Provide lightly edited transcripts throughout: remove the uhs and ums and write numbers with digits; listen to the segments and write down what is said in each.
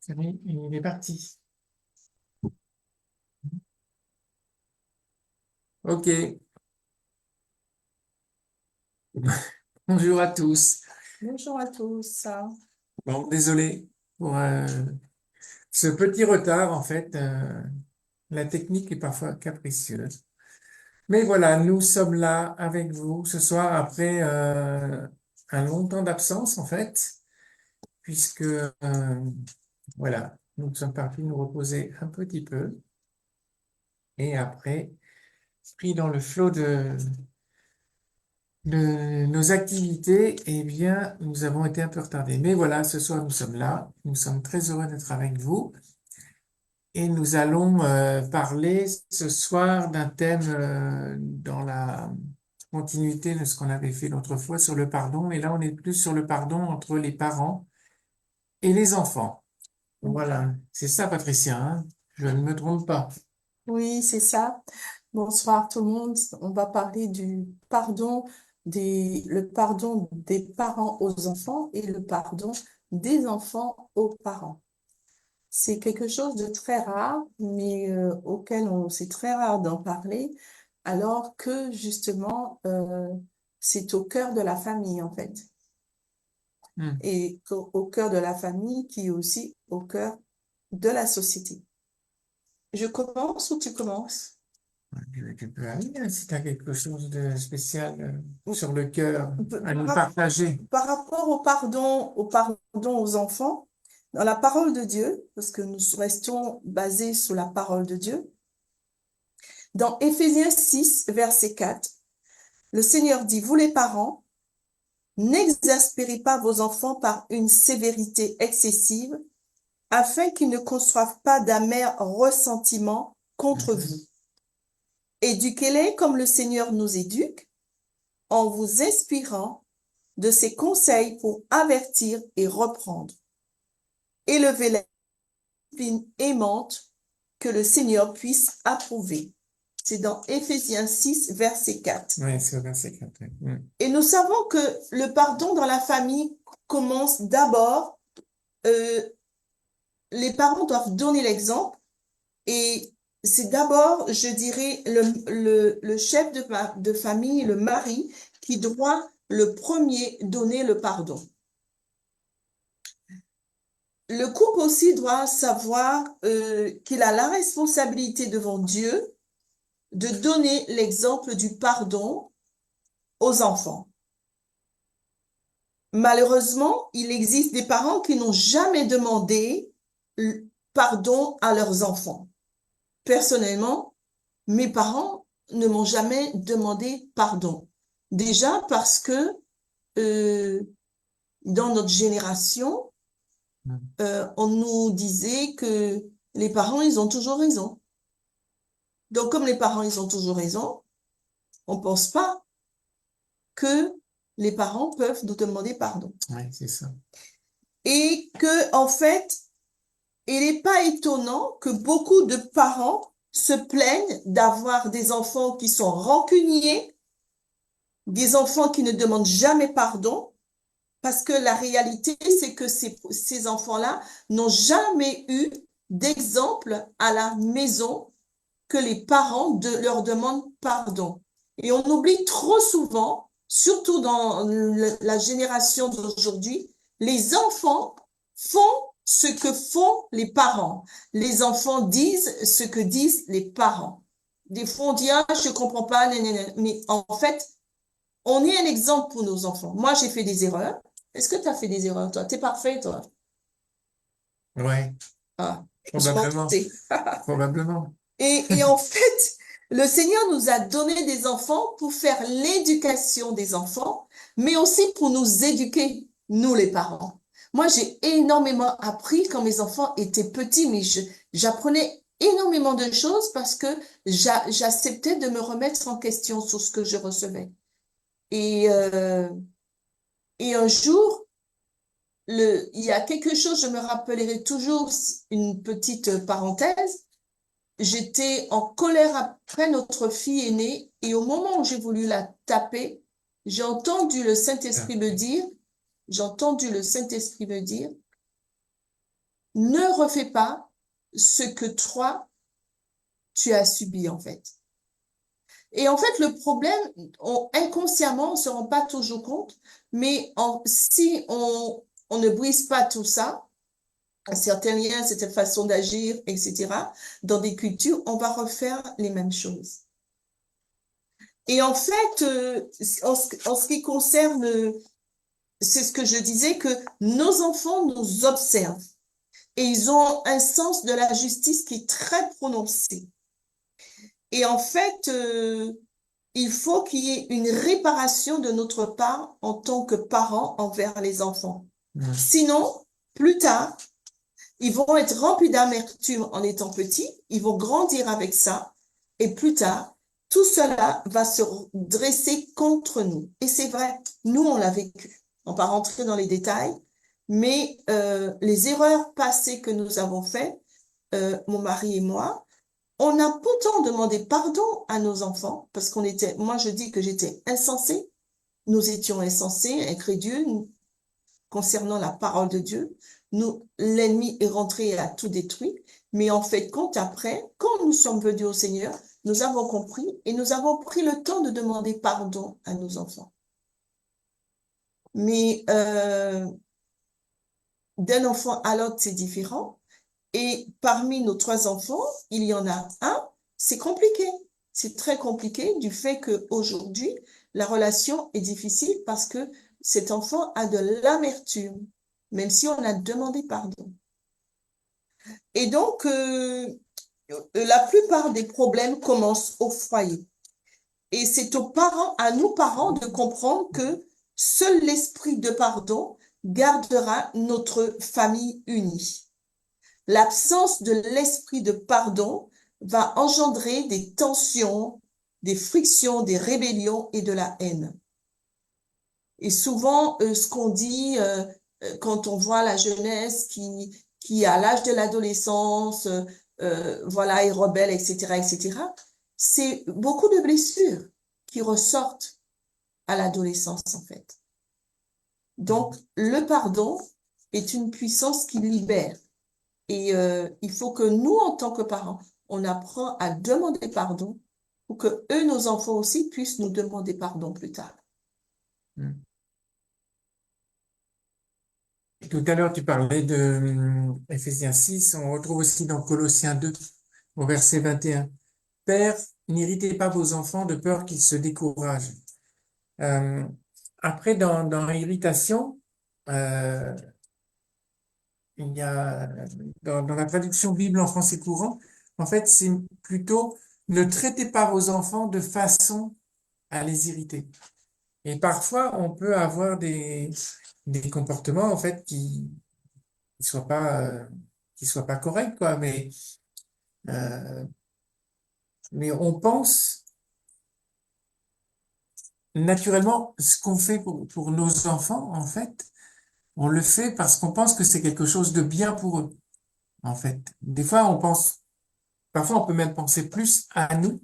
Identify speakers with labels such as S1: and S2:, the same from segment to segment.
S1: Allez, il est parti. Ok. Bonjour à tous.
S2: Bonjour à tous.
S1: Bon, désolé pour ce petit retard. En fait, la technique est parfois capricieuse. Mais voilà, nous sommes là avec vous ce soir après un long temps d'absence, en fait, puisque voilà, nous sommes partis nous reposer un petit peu. Et après, pris dans le flot de nos activités, eh bien, nous avons été un peu retardés. Mais voilà, ce soir, nous sommes là. Nous sommes très heureux d'être avec vous. Et nous allons parler ce soir d'un thème dans la continuité de ce qu'on avait fait l'autre fois sur le pardon. Et là, on est plus sur le pardon entre les parents et les enfants. Voilà, c'est ça, Patricia, hein? Je ne me trompe pas.
S2: Oui, c'est ça. Bonsoir tout le monde. On va parler du pardon le pardon des parents aux enfants et le pardon des enfants aux parents. C'est quelque chose de très rare, mais c'est très rare d'en parler, alors que justement, c'est au cœur de la famille en fait,
S1: Hmm.
S2: et au cœur de la famille qui est aussi au cœur de la société. Je commence ou tu commences?
S1: Tu peux aller, hein, si tu as quelque chose de spécial sur le cœur à nous
S2: Par,
S1: partager.
S2: par rapport au pardon aux enfants, dans la parole de Dieu, parce que nous restons basés sur la parole de Dieu, dans Éphésiens 6, verset 4, le Seigneur dit, vous les parents, n'exaspérez pas vos enfants par une sévérité excessive, afin qu'ils ne conçoivent pas d'amers ressentiments contre vous. Éduquez-les comme le Seigneur nous éduque, en vous inspirant de ses conseils pour avertir et reprendre. Élevez la discipline aimante que le Seigneur puisse approuver. C'est dans Éphésiens 6, verset 4.
S1: Oui, c'est au verset 4. Oui.
S2: Et nous savons que le pardon dans la famille commence d'abord, euh, les parents doivent donner l'exemple et c'est d'abord, je dirais, le chef de famille, le mari, qui doit le premier donner le pardon. Le couple aussi doit savoir qu'il a la responsabilité devant Dieu de donner l'exemple du pardon aux enfants. Malheureusement, il existe des parents qui n'ont jamais demandé pardon à leurs enfants. Personnellement, mes parents ne m'ont jamais demandé pardon. Déjà parce que euh, dans notre génération, on nous disait que les parents, ils ont toujours raison. Donc, comme les parents, ils ont toujours raison, on ne pense pas que les parents peuvent nous demander pardon.
S1: Oui, c'est ça.
S2: Et que, en fait, il n'est pas étonnant que beaucoup de parents se plaignent d'avoir des enfants qui sont rancuniers, des enfants qui ne demandent jamais pardon, parce que la réalité, c'est que ces enfants-là n'ont jamais eu d'exemple à la maison que les parents leur demandent pardon. Et on oublie trop souvent, surtout dans la génération d'aujourd'hui, les enfants font ce que font les parents. Les enfants disent ce que disent les parents. Des fois, on dit, ah, je comprends pas, mais en fait, on est un exemple pour nos enfants. Moi, j'ai fait des erreurs. Est-ce que tu as fait des erreurs, toi? T'es parfait, toi?
S1: Ouais,
S2: Ah, je m'en
S1: probablement.
S2: doutais.
S1: Probablement.
S2: Et en fait, le Seigneur nous a donné des enfants pour faire l'éducation des enfants, mais aussi pour nous éduquer, nous les parents. Moi, j'ai énormément appris quand mes enfants étaient petits, mais j'apprenais énormément de choses parce que j'acceptais de me remettre en question sur ce que je recevais. Et, euh, et un jour, il y a quelque chose, je me rappellerai toujours une petite parenthèse. J'étais en colère après notre fille aînée et au moment où j'ai voulu la taper, j'ai entendu le Saint-Esprit me dire, j'ai entendu le Saint-Esprit me dire, ne refais pas ce que toi, tu as subi, en fait. Et en fait, le problème, inconsciemment, on ne se rend pas toujours compte, mais si on ne brise pas tout ça, certains liens, certaines façons d'agir, etc., dans des cultures, on va refaire les mêmes choses. Et en fait, en ce qui concerne, c'est ce que je disais, que nos enfants nous observent et ils ont un sens de la justice qui est très prononcé. Et en fait, il faut qu'il y ait une réparation de notre part en tant que parents envers les enfants. Sinon, plus tard, ils vont être remplis d'amertume en étant petits, ils vont grandir avec ça, et plus tard, tout cela va se dresser contre nous. Et c'est vrai, nous, on l'a vécu. On va rentrer dans les détails, mais les erreurs passées que nous avons faites, mon mari et moi, on a pourtant demandé pardon à nos enfants, parce moi je dis que j'étais insensée, nous étions insensés, incrédules, concernant la parole de Dieu. L'ennemi est rentré et a tout détruit. Mais en fait, compte après, quand nous sommes venus au Seigneur, nous avons compris et nous avons pris le temps de demander pardon à nos enfants. Mais d'un enfant à l'autre, c'est différent. Et parmi nos 3 enfants, il y en a un, c'est compliqué. C'est très compliqué du fait qu'aujourd'hui, la relation est difficile parce que cet enfant a de l'amertume, même si on a demandé pardon. Et donc, la plupart des problèmes commencent au foyer. Et c'est aux parents, à nous parents, de comprendre que seul l'esprit de pardon gardera notre famille unie. L'absence de l'esprit de pardon va engendrer des tensions, des frictions, des rébellions et de la haine. Et souvent, ce qu'on dit quand on voit la jeunesse qui à l'âge de l'adolescence, voilà, est rebelle, etc., etc., c'est beaucoup de blessures qui ressortent à l'adolescence, en fait. Donc, le pardon est une puissance qui libère. Et il faut que nous, en tant que parents, on apprend à demander pardon pour que eux, nos enfants aussi, puissent nous demander pardon plus tard.
S1: Tout à l'heure, tu parlais de Éphésiens 6, on retrouve aussi dans Colossiens 2, au verset 21. Père, n'irritez pas vos enfants de peur qu'ils se découragent. Euh, Après, dans l'irritation, euh, il y a, dans la traduction Bible en français courant, en fait, c'est plutôt ne traitez pas vos enfants de façon à les irriter. Et parfois, on peut avoir des comportements, en fait, qui soient pas corrects, quoi, euh, mais on pense naturellement ce qu'on fait pour nos enfants, en fait, on le fait parce qu'on pense que c'est quelque chose de bien pour eux, en fait. Des fois, parfois, on peut même penser plus à nous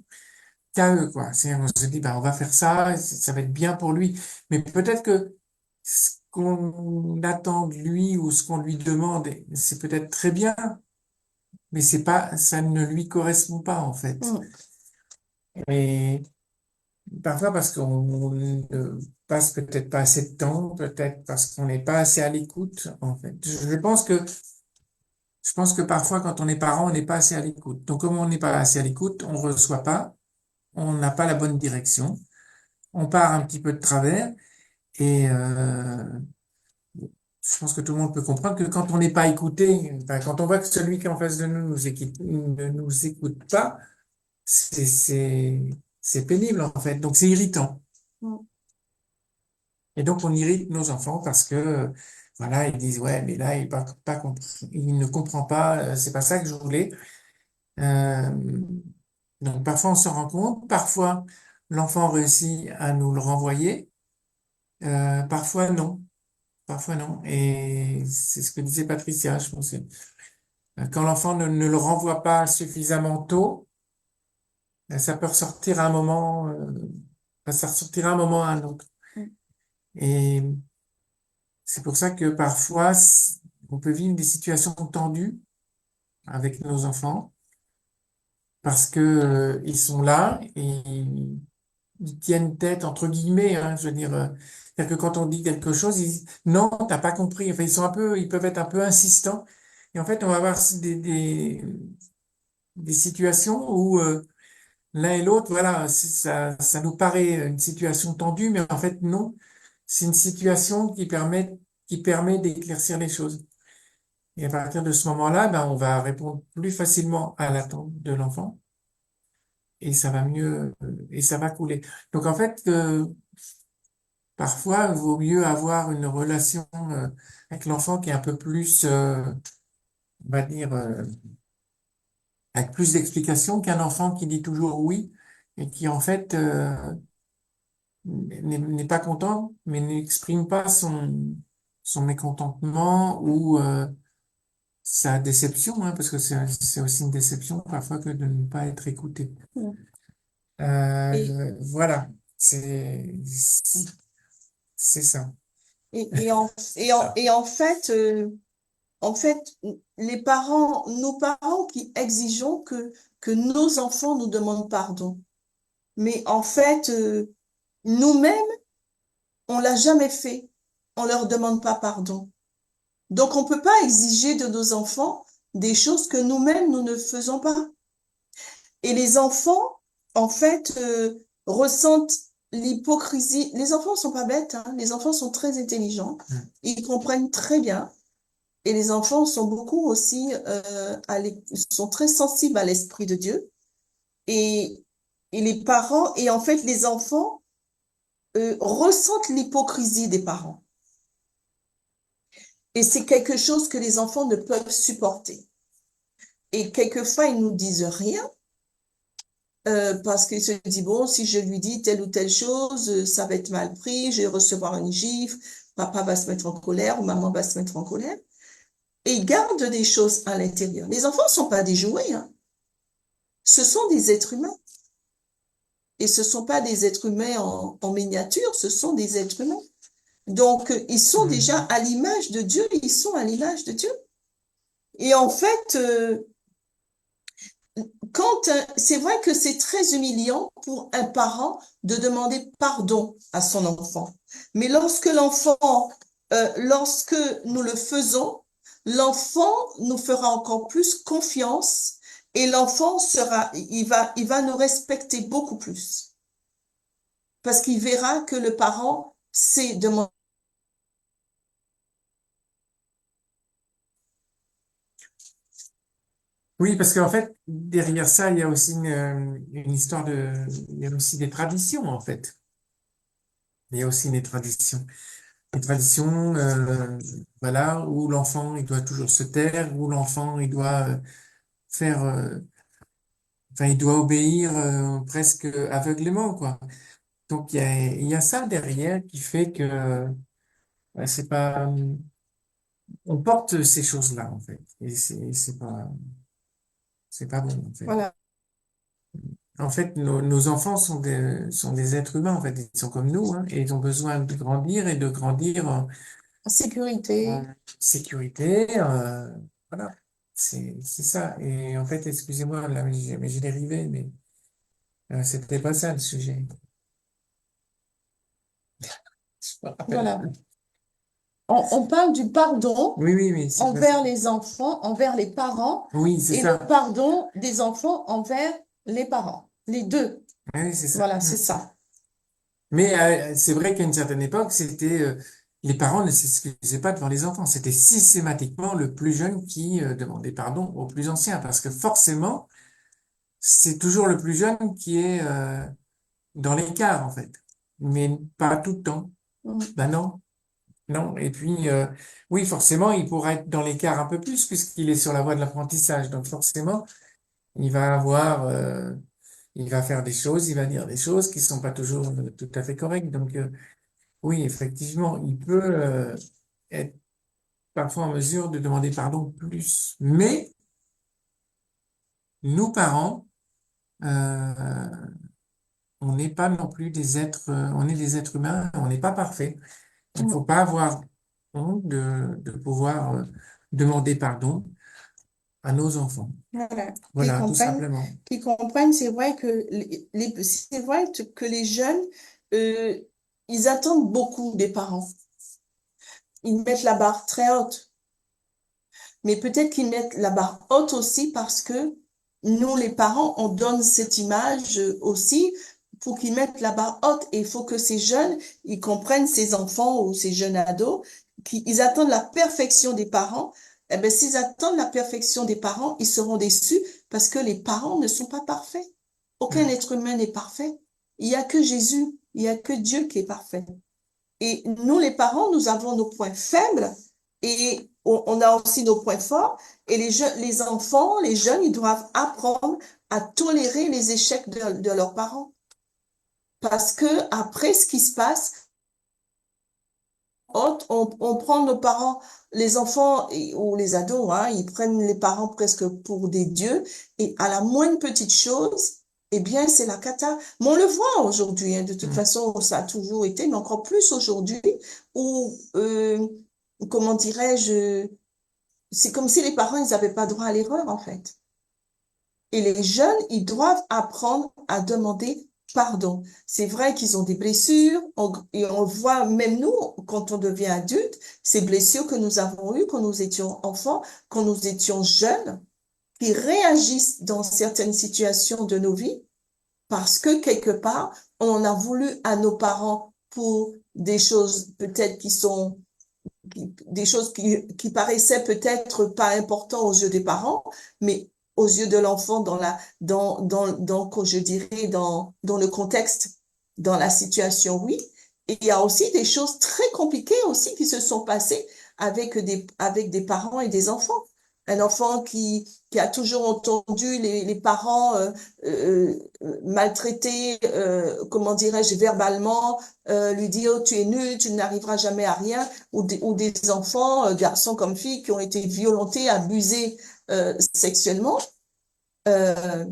S1: qu'à eux, quoi. On se dit, bah, on va faire ça, ça va être bien pour lui. Mais peut-être que ce qu'on attend de lui ou ce qu'on lui demande, c'est peut-être très bien, mais ça ne lui correspond pas, en fait. Et parfois parce qu'on ne passe peut-être pas assez de temps, peut-être parce qu'on n'est pas assez à l'écoute, en fait. Je pense que parfois, quand on est parent, on n'est pas assez à l'écoute. Donc, comme on n'est pas assez à l'écoute, on reçoit pas, on n'a pas la bonne direction, on part un petit peu de travers, et je pense que tout le monde peut comprendre que quand on n'est pas écouté, enfin, quand on voit que celui qui est en face de nous ne nous écoute pas, c'est, c'est, c'est pénible, en fait. Donc, c'est irritant. Et donc, on irrite nos enfants parce que, voilà, ils disent, ouais, mais là, il ne comprend pas, c'est pas ça que je voulais. Euh, donc, parfois, on se rend compte, parfois, l'enfant réussit à nous le renvoyer, parfois, non. Parfois, non. Et c'est ce que disait Patricia, je pense. Quand l'enfant ne le renvoie pas suffisamment tôt, ça peut ressortir à un moment, ça ressortira à un moment à un autre. Et c'est pour ça que parfois, on peut vivre des situations tendues avec nos enfants parce que ils sont là et ils tiennent tête entre guillemets, hein, je veux dire, c'est-à-dire que quand on dit quelque chose, ils disent non, t'as pas compris. Enfin, ils peuvent être un peu insistants. Et en fait, on va avoir des situations où l'un et l'autre, voilà, ça nous paraît une situation tendue, mais en fait non, c'est une situation qui permet d'éclaircir les choses. Et à partir de ce moment-là, ben, on va répondre plus facilement à l'attente de l'enfant et ça va mieux et ça va couler. Donc en fait, parfois, il vaut mieux avoir une relation avec l'enfant qui est un peu plus, on va dire, avec plus d'explications qu'un enfant qui dit toujours oui et qui en fait n'est pas content, mais n'exprime pas son mécontentement ou sa déception, hein, parce que c'est aussi une déception parfois que de ne pas être écouté.
S2: Mm. Et,
S1: Voilà, c'est c'est ça.
S2: et, en fait, les parents, nos parents qui exigeons que nos enfants nous demandent pardon. Mais en fait, nous-mêmes, on l'a jamais fait. On leur demande pas pardon. Donc, on peut pas exiger de nos enfants des choses que nous-mêmes, nous ne faisons pas. Et les enfants, en fait, ressentent l'hypocrisie. Les enfants sont pas bêtes, hein. Les enfants sont très intelligents. Ils comprennent très bien. Et les enfants sont beaucoup aussi, sont très sensibles à l'esprit de Dieu. Et, et les parents, et en fait, les enfants, ressentent l'hypocrisie des parents. Et c'est quelque chose que les enfants ne peuvent supporter. Et quelquefois, ils nous disent rien, parce qu'ils se disent, bon, si je lui dis telle ou telle chose, ça va être mal pris, je vais recevoir une gifle, papa va se mettre en colère ou maman va se mettre en colère. Et ils gardent des choses à l'intérieur. Les enfants ne sont pas des jouets, hein. Ce sont des êtres humains. Et ce ne sont pas des êtres humains en miniature, ce sont des êtres humains. Donc, ils sont déjà à l'image de Dieu, ils sont à l'image de Dieu. Et en fait, c'est vrai que c'est très humiliant pour un parent de demander pardon à son enfant. Mais lorsque nous le faisons, l'enfant nous fera encore plus confiance et il va nous respecter beaucoup plus parce qu'il verra que le parent sait demander.
S1: Oui, parce qu'en fait, derrière ça, il y a aussi une histoire il y a aussi des traditions, en fait. Il y a aussi des traditions. Des traditions, voilà, où l'enfant, il doit toujours se taire, où l'enfant, il doit faire, enfin, il doit obéir presque aveuglément, quoi. Donc, il y a ça derrière qui fait que c'est pas, on porte ces choses-là, en fait. Et c'est pas bon, en fait.
S2: Voilà,
S1: En fait, nos enfants sont des êtres humains, en fait. Ils sont comme nous, hein, et ils ont besoin de grandir et de grandir
S2: en sécurité.
S1: en sécurité. Voilà. C'est ça. Et en fait, excusez-moi, là, mais j'ai dérivé, mais c'était pas ça le sujet. Je me rappelle
S2: Voilà.
S1: plus.
S2: On parle du pardon
S1: Oui, oui, oui, c'est pas ça.
S2: envers les enfants, envers les parents,
S1: Oui, c'est
S2: et le
S1: ça.
S2: pardon des enfants envers les parents. Les deux.
S1: Oui, c'est ça.
S2: Voilà, c'est ça.
S1: Mais c'est vrai qu'à une certaine époque, les parents ne s'excusaient pas devant les enfants. C'était systématiquement le plus jeune qui demandait pardon au plus ancien, parce que forcément, c'est toujours le plus jeune qui est dans l'écart, en fait. Mais pas tout le temps.
S2: Mm.
S1: Ben non, non. Et puis, oui, forcément, il pourra être dans l'écart un peu plus puisqu'il est sur la voie de l'apprentissage. Donc forcément, il va avoir, il va faire des choses, il va dire des choses qui sont pas toujours tout à fait correctes. Donc oui, effectivement, il peut être parfois en mesure de demander pardon plus. Mais nous, parents, euh, on n'est pas non plus des êtres, on est des êtres humains, on n'est pas parfaits. Il ne
S2: Mm.
S1: faut pas avoir honte de pouvoir demander pardon à nos enfants.
S2: Voilà,
S1: Voilà, tout simplement.
S2: qu'ils comprennent, c'est vrai que c'est vrai que les jeunes, euh, ils attendent beaucoup des parents. Ils mettent la barre très haute. Mais peut-être qu'ils mettent la barre haute aussi parce que nous, les parents, on donne cette image aussi pour qu'ils mettent la barre haute. Et il faut que ces jeunes, ils comprennent, ces enfants ou ces jeunes ados, qu'ils attendent la perfection des parents. Eh bien, s'ils attendent la perfection des parents, ils seront déçus parce que les parents ne sont pas parfaits. Aucun
S1: Mm.
S2: être humain n'est parfait. Il n'y a que Jésus, il n'y a que Dieu qui est parfait. Et nous, les parents, nous avons nos points faibles et on a aussi nos points forts. Et les enfants, les jeunes, ils doivent apprendre à tolérer les échecs de leurs parents. Parce que après, ce qui se passe, on prend nos parents, les enfants ou les ados, hein, ils prennent les parents presque pour des dieux. Et à la moindre petite chose, eh bien, c'est la cata. Mais on le voit aujourd'hui, hein, de toute
S1: Mm.
S2: façon, ça a toujours été, mais encore plus aujourd'hui, où, comment dirais-je, c'est comme si les parents, ils n'avaient pas droit à l'erreur, en fait. Et les jeunes, ils doivent apprendre à demander pardon. C'est vrai qu'ils ont des blessures, et on voit même nous, quand on devient adulte, ces blessures que nous avons eues quand nous étions enfants, quand nous étions jeunes, qui réagissent dans certaines situations de nos vies, parce que quelque part, on en a voulu à nos parents pour des choses peut-être des choses qui paraissaient peut-être pas importantes aux yeux des parents, mais aux yeux de l'enfant je dirais, dans le contexte, dans la situation, oui. Et il y a aussi des choses très compliquées aussi qui se sont passées avec des parents et des enfants. Un enfant qui a toujours entendu les parents maltraiter, comment dirais-je, verbalement, lui dire, oh, tu es nul, tu n'arriveras jamais à rien, ou des enfants, garçons comme filles, qui ont été violentés, abusés sexuellement. Euh,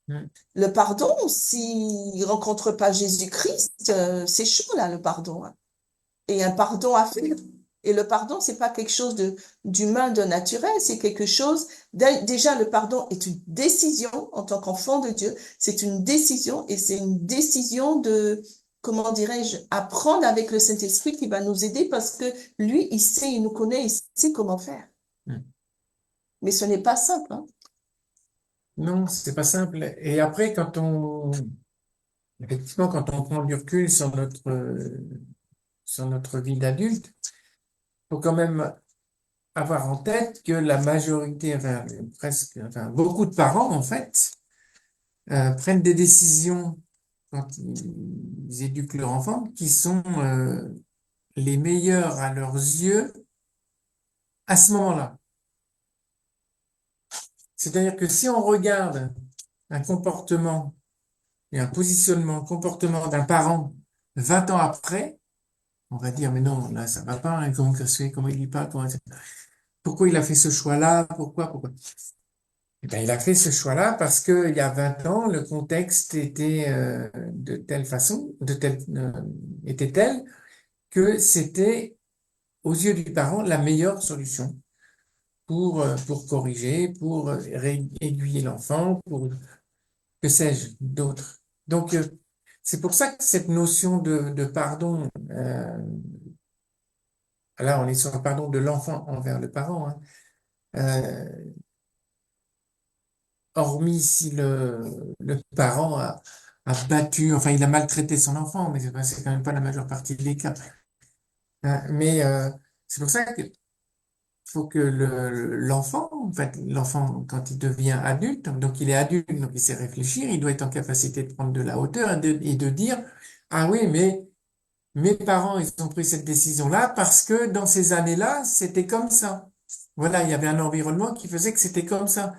S1: Mm.
S2: le pardon, s'ils ne rencontrent pas Jésus-Christ, c'est chaud là, le pardon, hein. Et un pardon à faire. Et le pardon, c'est pas quelque chose d'humain, de naturel, c'est quelque chose, déjà, le pardon est une décision en tant qu'enfant de Dieu. C'est une décision et c'est une décision de, comment dirais-je, apprendre avec le Saint-Esprit qui va nous aider parce que lui, il sait, il nous connaît, il sait comment faire.
S1: Mm.
S2: Mais ce n'est pas simple, hein.
S1: Non, c'est pas simple. Et après, effectivement, quand on prend du recul sur notre vie d'adulte, faut quand même avoir en tête que la majorité, enfin, presque, enfin, beaucoup de parents, en fait, prennent des décisions quand ils éduquent leur enfant qui sont les meilleures à leurs yeux à ce moment-là. C'est-à-dire que si on regarde un comportement et un positionnement, un comportement d'un parent 20 ans après, on va dire, mais non, là, ça va pas, hein, comment ça se fait, comment il y parle, pourquoi il a fait ce choix-là, pourquoi? Eh ben, il a fait ce choix-là parce que il y a 20 ans, le contexte était de telle façon, était tel que c'était, aux yeux du parent, la meilleure solution pour corriger, pour aiguiller l'enfant, pour que sais-je d'autre. Donc, c'est pour ça que cette notion de pardon, là, on est sur le pardon de l'enfant envers le parent, hein, euh, hormis si le parent a battu, enfin, il a maltraité son enfant, mais c'est quand même pas la majeure partie des cas. Mais c'est pour ça qu'il faut que l'enfant, en fait, l'enfant, quand il devient adulte, donc il est adulte, donc il sait réfléchir, il doit être en capacité de prendre de la hauteur et de dire, ah oui, mais mes parents, ils ont pris cette décision-là parce que dans ces années-là, c'était comme ça. Voilà, il y avait un environnement qui faisait que c'était comme ça.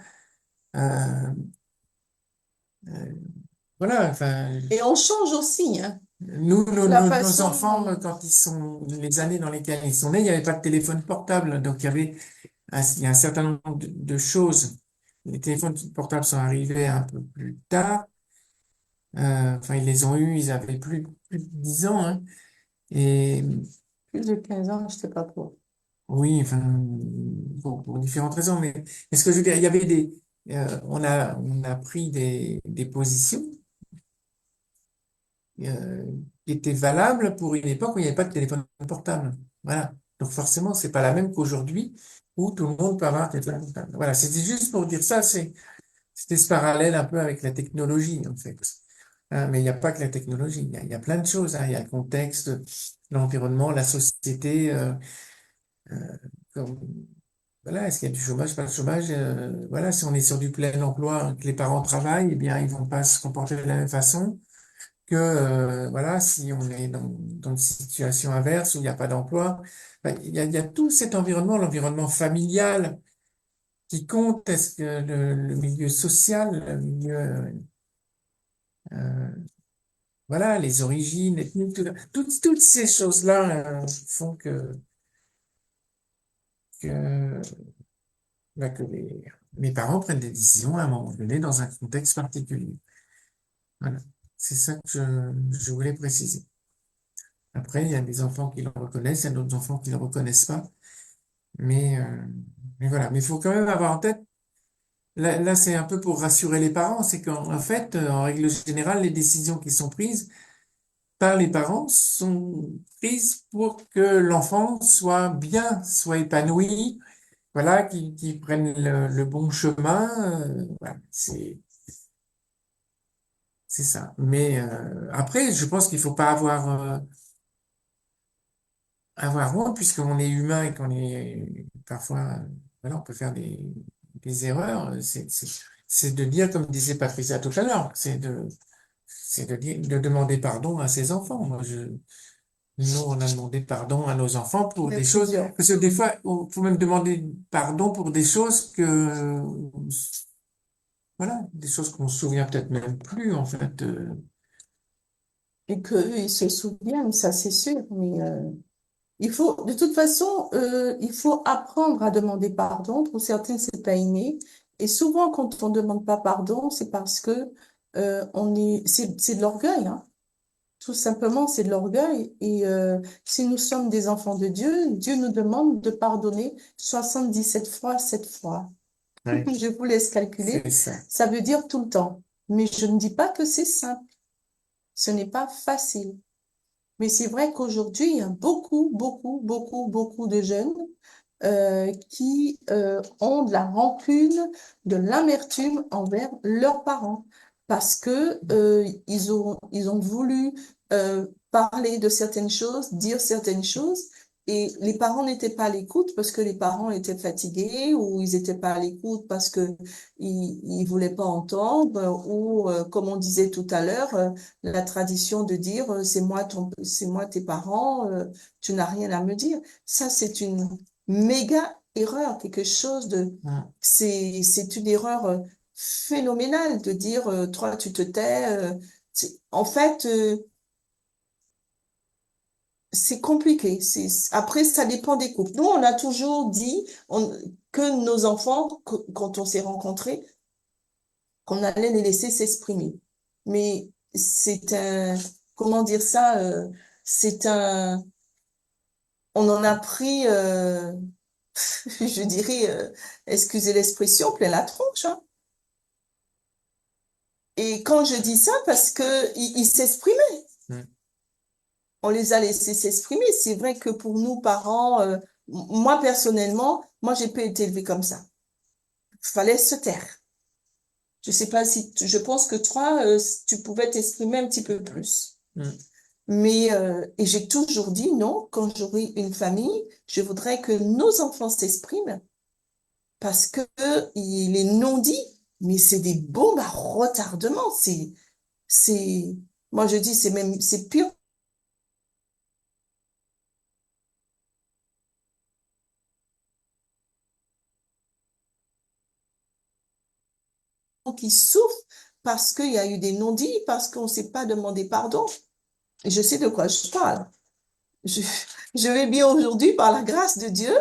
S1: Euh, euh, voilà, enfin,
S2: Et on change aussi, hein.
S1: nous,
S2: La
S1: nos
S2: façon,
S1: enfants, quand ils sont, les années dans lesquelles ils sont nés, il n'y avait pas de téléphone portable, donc il y a un certain nombre de choses. Les téléphones portables sont arrivés un peu plus tard. Enfin, ils les ont eus, ils avaient plus de 10 ans, hein. Et
S2: plus de 15 ans, je sais pas quoi.
S1: Oui, enfin, pour différentes raisons, mais ce que je veux dire, il y avait on a pris des positions euh, qui étaient valables pour une époque où il n'y avait pas de téléphone portable. Voilà. Donc forcément, c'est pas la même qu'aujourd'hui où tout le monde peut avoir un téléphone portable. Voilà, c'était juste pour dire ça, c'était ce parallèle un peu avec la technologie, en fait. Hein, mais il n'y a pas que la technologie, il y a plein de choses, hein. Il y a le contexte, l'environnement, la société, euh, comme- voilà, est-ce qu'il y a du chômage, pas de chômage, voilà, si on est sur du plein emploi, que les parents travaillent, eh bien, ils vont pas se comporter de la même façon que, voilà, si on est dans une situation inverse où il n'y a pas d'emploi. Enfin, il y a tout cet environnement, l'environnement familial qui compte, est-ce que le milieu social, le milieu, euh, voilà, les origines ethniques, toutes ces choses-là, font que, bah, que mes parents prennent des décisions à un moment donné dans un contexte particulier. Voilà. C'est ça que je voulais préciser. Après, il y a des enfants qui le reconnaissent, il y a d'autres enfants qui le reconnaissent pas. Mais, euh, mais voilà. Mais il faut quand même avoir en tête, là c'est un peu pour rassurer les parents, c'est qu'en fait, en règle générale, les décisions qui sont prises par les parents sont prises pour que l'enfant soit bien, soit épanoui, voilà, qu'il prenne le bon chemin. Voilà, c'est ça. Mais après, je pense qu'il faut pas avoir honte puisqu'on est humain et qu'on est parfois, voilà, on peut faire des erreurs. C'est de dire, comme disait Patricia tout à l'heure, c'est de dire, de demander pardon à ses enfants. Nous, on a demandé pardon à nos enfants pour des choses,
S2: Précision.
S1: parce que des fois, on faut même demander pardon pour des choses voilà, des choses qu'on se souvient peut-être même plus, en fait.
S2: Et qu'eux, ils se souviennent, ça c'est sûr. Mais il faut, de toute façon, il faut apprendre à demander pardon. Pour certains, c'est pas inné. Et souvent, quand on demande pas pardon, c'est parce que c'est de l'orgueil, hein. Tout simplement, c'est de l'orgueil. Et si nous sommes des enfants de Dieu, Dieu nous demande de pardonner 77 fois, 7 fois.
S1: Ouais,
S2: Je vous laisse calculer.
S1: c'est ça.
S2: Ça veut dire tout le temps. Mais je ne dis pas que c'est simple. Ce n'est pas facile. Mais c'est vrai qu'aujourd'hui, il y a beaucoup de jeunes qui ont de la rancune, de l'amertume envers leurs parents parce que ils ont voulu parler de certaines choses, dire certaines choses, et les parents n'étaient pas à l'écoute parce que les parents étaient fatigués ou ils n'étaient pas à l'écoute parce que ils voulaient pas entendre ou comme on disait tout à l'heure, la tradition de dire c'est moi tes parents, tu n'as rien à me dire. Ça, c'est une méga erreur, quelque chose de,
S1: Mm.
S2: c'est une erreur phénoménale de dire, toi, tu te tais. En fait, c'est compliqué. Après, ça dépend des couples. Nous, on a toujours dit que nos enfants, quand on s'est rencontrés, qu'on allait les laisser s'exprimer. Mais c'est un, comment dire ça, c'est un, on en a pris, je dirais, excusez l'expression, plein la tronche, hein. Et quand je dis ça, parce que ils s'exprimaient,
S1: Mm.
S2: on les a laissés s'exprimer. C'est vrai que pour nous, parents, moi personnellement, moi j'ai pas été élevée comme ça. Fallait se taire. Je sais pas si, je pense que toi, tu pouvais t'exprimer un petit peu plus.
S1: Mm.
S2: Mais et j'ai toujours dit non, quand j'aurai une famille, je voudrais que nos enfants s'expriment parce que les non-dits, mais c'est des bombes à retardement. C'est, moi je dis, c'est pire qui souffrent parce qu'il y a eu des non-dits, parce qu'on ne s'est pas demandé pardon. Et je sais de quoi je parle. Je, je vais bien aujourd'hui par la grâce de Dieu.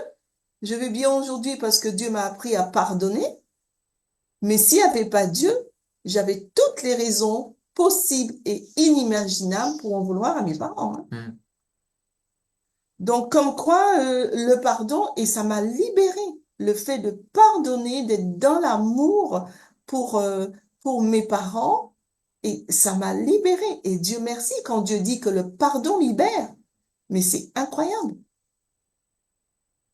S2: Je vais bien aujourd'hui parce que Dieu m'a appris à pardonner. Mais s'il n'y avait pas Dieu, j'avais toutes les raisons possibles et inimaginables pour en vouloir à mes parents, hein.
S1: Mm.
S2: Donc, comme quoi, le pardon, et ça m'a libéré, le fait de pardonner, d'être dans l'amour pour, euh, pour mes parents, et ça m'a libéré. Et Dieu merci quand Dieu dit que le pardon libère. Mais c'est incroyable.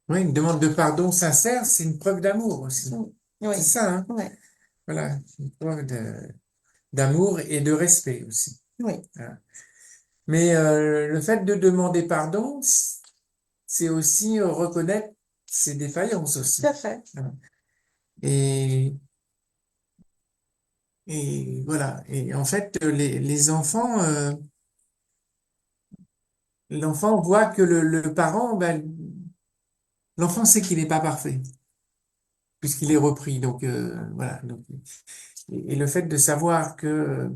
S1: Oui, une demande de pardon sincère, c'est une preuve d'amour aussi.
S2: Mm. Oui,
S1: C'est ça, hein?
S2: oui,
S1: Voilà, une preuve d'amour et de respect aussi.
S2: oui,
S1: Voilà. Mais le fait de demander pardon, c'est aussi reconnaître ses défaillances
S2: tout
S1: aussi.
S2: à fait.
S1: Voilà. Et, et voilà. Et en fait, les enfants, l'enfant voit que le parent, ben, l'enfant sait qu'il n'est pas parfait, puisqu'il est repris. Donc voilà. Donc, et le fait de savoir que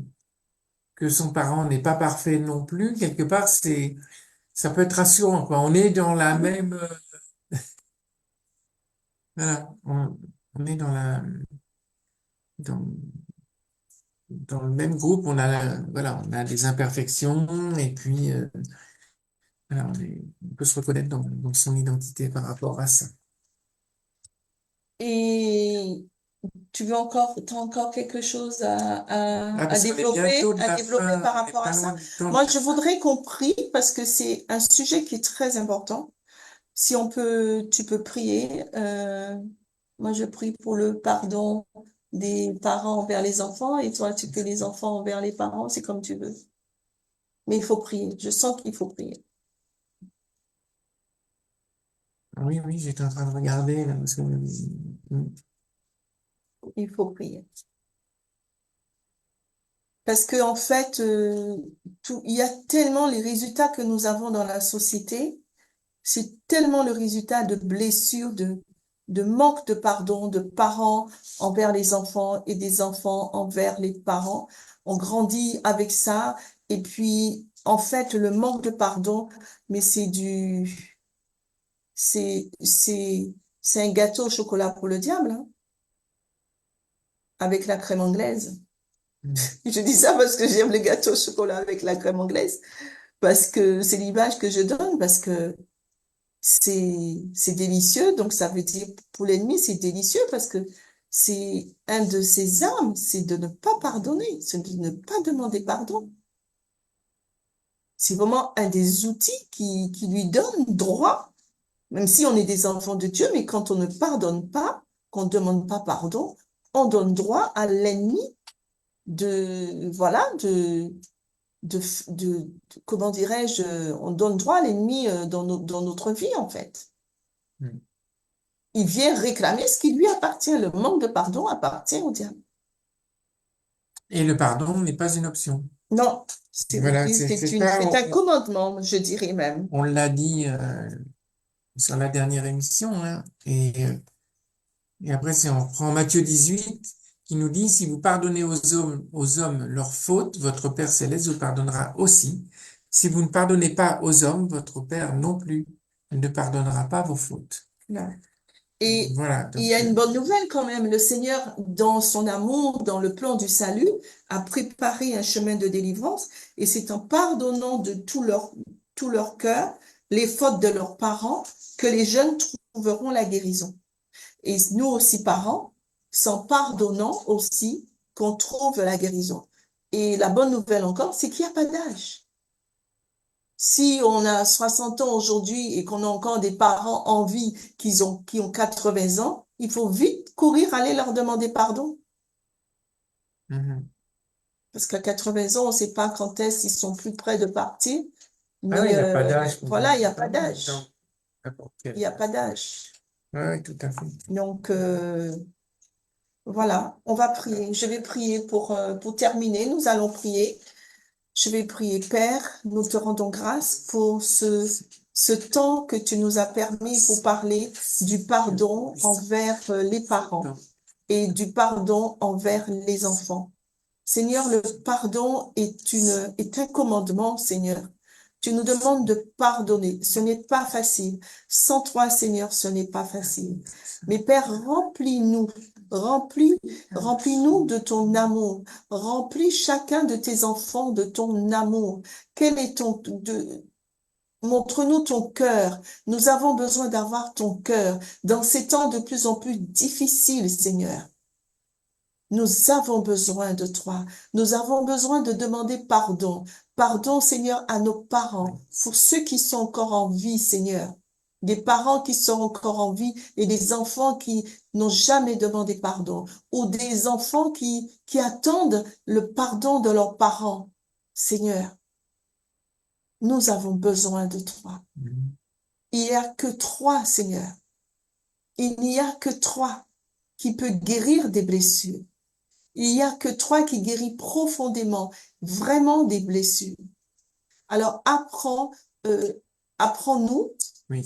S1: son parent n'est pas parfait non plus, quelque part, ça peut être rassurant, quoi. On est dans la même, voilà, on est dans, dans le même groupe, voilà, on a des imperfections et puis voilà, on peut se reconnaître dans son identité par rapport à ça.
S2: Et t'as encore quelque chose
S1: Ah, parce qu'on est bientôt de
S2: à
S1: la
S2: développer
S1: fin,
S2: par
S1: on n'est
S2: rapport à
S1: pas loin
S2: ça?
S1: du temps.
S2: Moi, je voudrais qu'on prie parce que c'est un sujet qui est très important. Si on peut, tu peux prier. Moi, je prie pour le pardon des parents envers les enfants et toi, tu peux les enfants envers les parents, c'est comme tu veux. Mais il faut prier. Je sens qu'il faut prier.
S1: Oui, oui, j'étais en train de regarder là, parce que,
S2: Il faut prier. Parce que, en fait, il y a tellement les résultats que nous avons dans la société. C'est tellement le résultat de blessures, de manque de pardon de parents envers les enfants et des enfants envers les parents. On grandit avec ça. Et puis, en fait, le manque de pardon, mais c'est un gâteau au chocolat pour le diable, hein, avec la crème anglaise. Je dis ça parce que j'aime les gâteaux au chocolat avec la crème anglaise, parce que c'est l'image que je donne, parce que c'est délicieux, donc ça veut dire pour l'ennemi, c'est délicieux parce que c'est un de ses armes, c'est de ne pas pardonner, c'est de ne pas demander pardon. C'est vraiment un des outils qui lui donne droit, même si on est des enfants de Dieu, mais quand on ne pardonne pas, qu'on ne demande pas pardon, on donne droit à l'ennemi voilà, comment dirais-je, on donne droit à l'ennemi dans notre vie, en fait. Il vient réclamer ce qui lui appartient. Le manque de pardon appartient au diable.
S1: et le pardon n'est pas une option.
S2: Non,
S1: Voilà, c'est ça,
S2: c'est un commandement, je dirais même.
S1: on l'a dit sur la dernière émission, hein, et après, si on prend Matthieu 18, qui nous dit, si vous pardonnez aux hommes leurs fautes, votre Père céleste vous pardonnera aussi. Si vous ne pardonnez pas aux hommes, votre Père non plus ne pardonnera pas vos fautes.
S2: Non. Et
S1: Voilà,
S2: il
S1: donc,
S2: y a une bonne nouvelle quand même. Le Seigneur, dans son amour, dans le plan du salut, a préparé un chemin de délivrance et c'est en pardonnant de tout leur cœur les fautes de leurs parents que les jeunes trouveront la guérison. Et nous aussi, parents, sans pardonnant aussi qu'on trouve la guérison. Et la bonne nouvelle encore, c'est qu'il n'y a pas d'âge. Si on a 60 ans aujourd'hui et qu'on a encore des parents en vie qui ont 80 ans, il faut vite courir, aller leur demander pardon.
S1: mhm.
S2: Parce qu'à 80 ans, on ne sait pas quand est-ce qu'ils sont plus près de partir.
S1: Ah oui,
S2: Mais
S1: il n'y a pas d'âge pour
S2: voilà, il n'y a pas
S1: pardon,
S2: d'âge.
S1: n'importe
S2: Il
S1: quel
S2: n'y a pas
S1: âge.
S2: d'âge.
S1: Oui, tout à fait.
S2: Donc, voilà, on va prier. Je vais prier pour terminer. Nous allons prier. Je vais prier, Père, nous te rendons grâce pour ce temps que tu nous as permis pour parler du pardon envers les parents et du pardon envers les enfants. Seigneur, le pardon est un commandement, Seigneur. Tu nous demandes de pardonner. Ce n'est pas facile. Sans toi, Seigneur, ce n'est pas facile. Mais Père, remplis, remplis-nous de ton amour. Remplis chacun de tes enfants de ton amour. Quel est Montre-nous ton cœur. Nous avons besoin d'avoir ton cœur dans ces temps de plus en plus difficiles, Seigneur. Nous avons besoin de toi. Nous avons besoin de demander pardon. Pardon, Seigneur, à nos parents, pour ceux qui sont encore en vie, Seigneur. Des parents qui sont encore en vie et des enfants qui n'ont jamais demandé pardon. Ou des enfants qui attendent le pardon de leurs parents. Seigneur, nous avons besoin de toi. Il n'y a que toi, Seigneur. Il n'y a que toi qui peut guérir des blessures. Il n'y a que toi qui guéris profondément, vraiment des blessures. Alors apprends-nous
S1: Oui.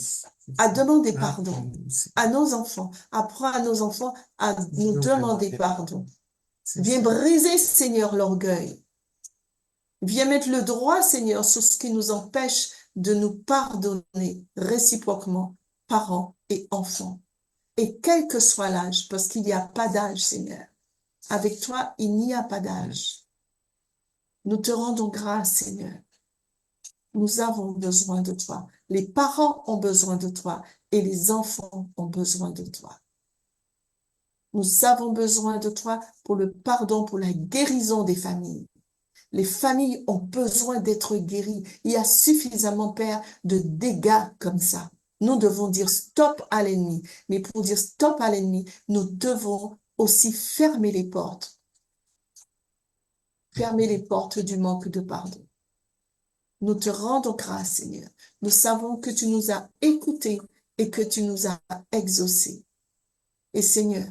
S2: à demander
S1: Ah,
S2: pardon à nos enfants. Apprends à nos enfants à nous demander pardon. Viens briser, Seigneur, l'orgueil. Viens mettre le droit, Seigneur, sur ce qui nous empêche de nous pardonner réciproquement, parents et enfants. Et quel que soit l'âge, parce qu'il n'y a pas d'âge, Seigneur. Avec toi, il n'y a pas d'âge. Nous te rendons grâce, Seigneur. Nous avons besoin de toi. Les parents ont besoin de toi et les enfants ont besoin de toi. Nous avons besoin de toi pour le pardon, pour la guérison des familles. Les familles ont besoin d'être guéries. Il y a suffisamment, Père, de dégâts comme ça. Nous devons dire stop à l'ennemi. Mais pour dire stop à l'ennemi, nous devons aussi fermer les portes. Fermer les portes du manque de pardon. Nous te rendons grâce, Seigneur. Nous savons que tu nous as écoutés et que tu nous as exaucés. Et Seigneur,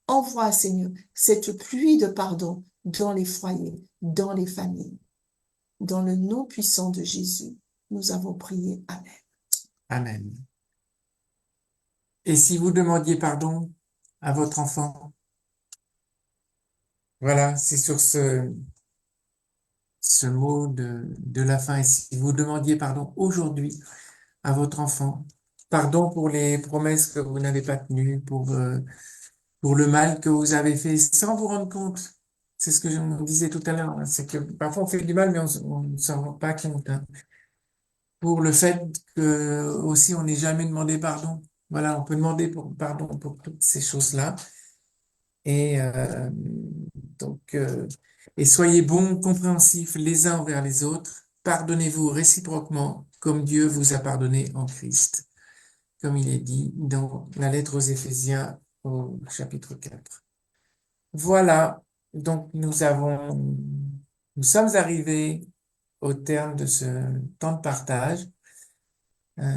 S2: envoie, Seigneur, cette pluie de pardon dans les foyers, dans les familles. Dans le nom puissant de Jésus, nous avons prié. Amen.
S1: Amen. Et si vous demandiez pardon à votre enfant, voilà, c'est sur ce mot de la fin. Et si vous demandiez pardon aujourd'hui à votre enfant, pardon pour les promesses que vous n'avez pas tenues, pour le mal que vous avez fait sans vous rendre compte. C'est ce que je vous disais tout à l'heure, hein, c'est que parfois on fait du mal, mais on ne s'en rend pas compte, hein. Pour le fait que aussi on n'ait jamais demandé pardon. Voilà, on peut demander pardon pour toutes ces choses-là. Et donc, et soyez bons, compréhensifs les uns envers les autres. Pardonnez-vous réciproquement, comme Dieu vous a pardonné en Christ, comme il est dit dans la lettre aux Éphésiens au chapitre 4. Voilà, donc nous sommes arrivés au terme de ce temps de partage.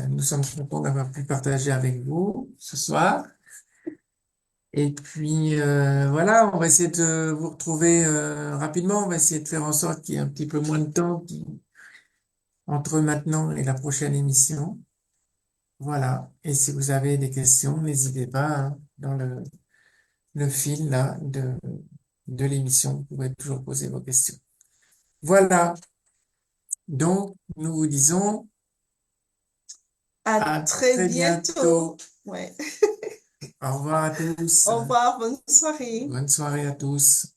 S1: Nous sommes contents d'avoir pu partager avec vous ce soir. Et puis voilà, on va essayer de vous retrouver rapidement. On va essayer de faire en sorte qu'il y ait un petit peu moins de temps entre maintenant et la prochaine émission. Voilà. Et si vous avez des questions, n'hésitez pas, hein, dans le fil là de l'émission, vous pouvez toujours poser vos questions. Voilà. Donc, nous vous disons
S2: À
S1: à
S2: très
S1: très
S2: bientôt.
S1: bientôt.
S2: Ouais.
S1: Au revoir à tous.
S2: Au revoir, bonne soirée.
S1: Bonne soirée à tous.